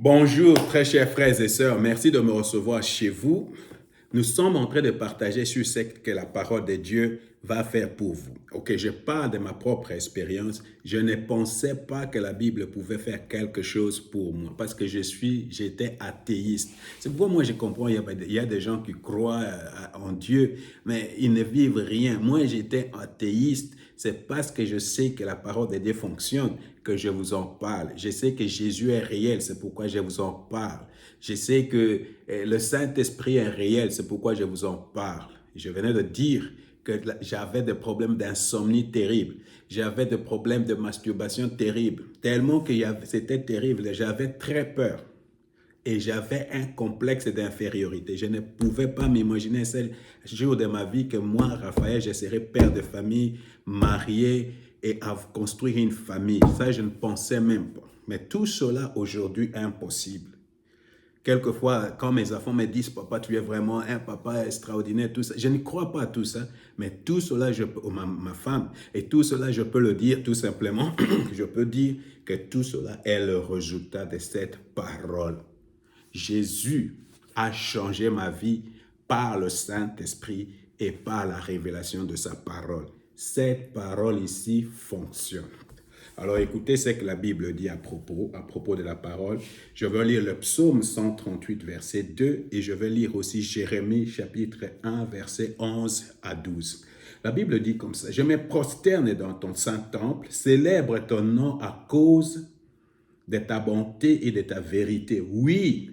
Bonjour, très chers frères et sœurs. Merci de me recevoir chez vous. Nous sommes en train de partager sur ce que la parole de Dieu va faire pour vous. Ok, je parle de ma propre expérience. Je ne pensais pas que la Bible pouvait faire quelque chose pour moi parce que j'étais athéiste. C'est pourquoi moi je comprends, il y a des gens qui croient en Dieu, mais ils ne vivent rien. Moi, j'étais athéiste. C'est parce que je sais que la parole de Dieu fonctionne que je vous en parle. Je sais que Jésus est réel, c'est pourquoi je vous en parle. Je sais que le Saint-Esprit est réel, c'est pourquoi je vous en parle. Je venais de dire que j'avais des problèmes d'insomnie terribles. J'avais des problèmes de masturbation terribles. Tellement que c'était terrible, j'avais très peur. Et j'avais un complexe d'infériorité. Je ne pouvais pas m'imaginer un seul jour de ma vie que moi, Raphaël, je serais père de famille, marié et à construire une famille. Ça, je ne pensais même pas. Mais tout cela aujourd'hui est impossible. Quelquefois, quand mes enfants me disent, papa, tu es vraiment un papa extraordinaire, tout ça, je ne crois pas à tout ça, mais tout cela, ma femme, et tout cela, je peux le dire tout simplement, je peux dire que tout cela est le résultat de cette parole. Jésus a changé ma vie par le Saint-Esprit et par la révélation de sa parole. Cette parole ici fonctionne. Alors écoutez ce que la Bible dit à propos de la parole. Je vais lire le psaume 138, verset 2 et je vais lire aussi Jérémie chapitre 1, verset 11 à 12. La Bible dit comme ça, « Je me prosterne dans ton saint temple, célèbre ton nom à cause de ta bonté et de ta vérité. Oui,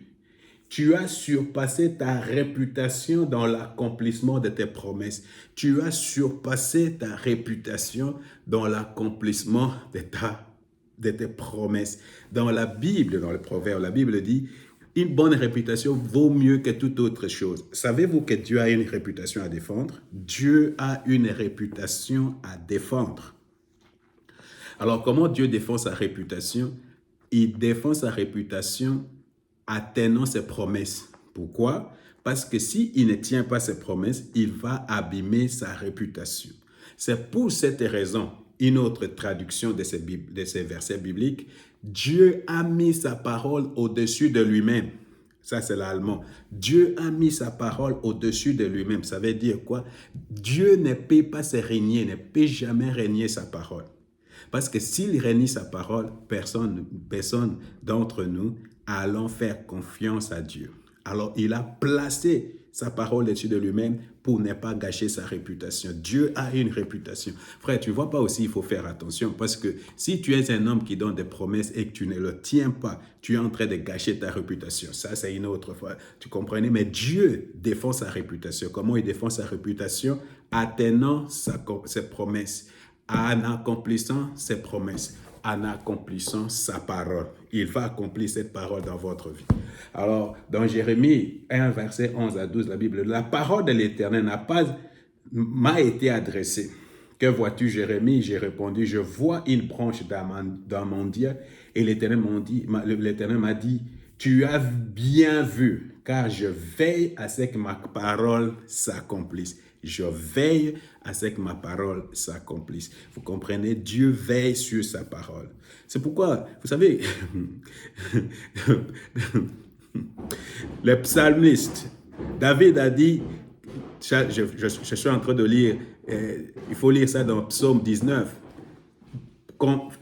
tu as surpassé ta réputation dans l'accomplissement de tes promesses. Tu as surpassé ta réputation dans l'accomplissement de tes promesses. Dans la Bible, dans le proverbe, la Bible dit, une bonne réputation vaut mieux que toute autre chose. Savez-vous que Dieu a une réputation à défendre? Dieu a une réputation à défendre. Alors, comment Dieu défend sa réputation? Il défend sa réputation en tenant ses promesses. Pourquoi? Parce que s'il ne tient pas ses promesses, il va abîmer sa réputation. C'est pour cette raison, une autre traduction de ces versets bibliques, Dieu a mis sa parole au-dessus de lui-même. Ça, c'est l'allemand. Dieu a mis sa parole au-dessus de lui-même. Ça veut dire quoi? Dieu ne peut pas se régner, ne peut jamais régner sa parole. Parce que s'il renie sa parole, personne d'entre nous allons faire confiance à Dieu. Alors, il a placé sa parole au-dessus de lui-même pour ne pas gâcher sa réputation. Dieu a une réputation. Frère, tu ne vois pas aussi, il faut faire attention parce que si tu es un homme qui donne des promesses et que tu ne le tiens pas, tu es en train de gâcher ta réputation. Ça, c'est une autre fois. Tu comprenez? Mais Dieu défend sa réputation. Comment il défend sa réputation? En tenant ses promesses, en accomplissant ses promesses, en accomplissant sa parole. Il va accomplir cette parole dans votre vie. Alors, dans Jérémie 1, verset 11 à 12, la Bible, la parole de l'Éternel m'a été adressée. Que vois-tu, Jérémie? J'ai répondu, je vois une branche d'amandia. Et l'Éternel m'a dit, tu as bien vu, car je veille à ce que ma parole s'accomplisse. Je veille à ce que ma parole s'accomplisse. Vous comprenez? Dieu veille sur sa parole. C'est pourquoi, vous savez, le psalmiste, David a dit, je suis en train de lire, il faut lire ça dans Psaume 19,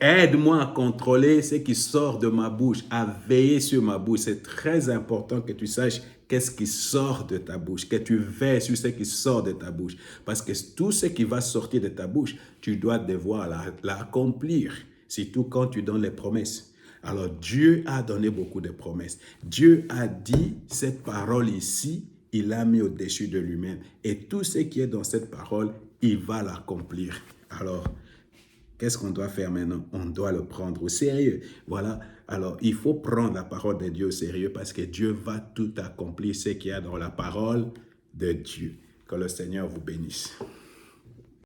aide-moi à contrôler ce qui sort de ma bouche, à veiller sur ma bouche. C'est très important que tu saches qu'est-ce qui sort de ta bouche, que tu veilles sur ce qui sort de ta bouche. Parce que tout ce qui va sortir de ta bouche, tu dois devoir l'accomplir, surtout quand tu donnes les promesses. Alors Dieu a donné beaucoup de promesses. Dieu a dit cette parole ici, il l'a mis au-dessus de lui-même. Et tout ce qui est dans cette parole, il va l'accomplir. Alors, qu'est-ce qu'on doit faire maintenant? On doit le prendre au sérieux. Voilà. Alors, il faut prendre la parole de Dieu au sérieux parce que Dieu va tout accomplir ce qu'il y a dans la parole de Dieu. Que le Seigneur vous bénisse.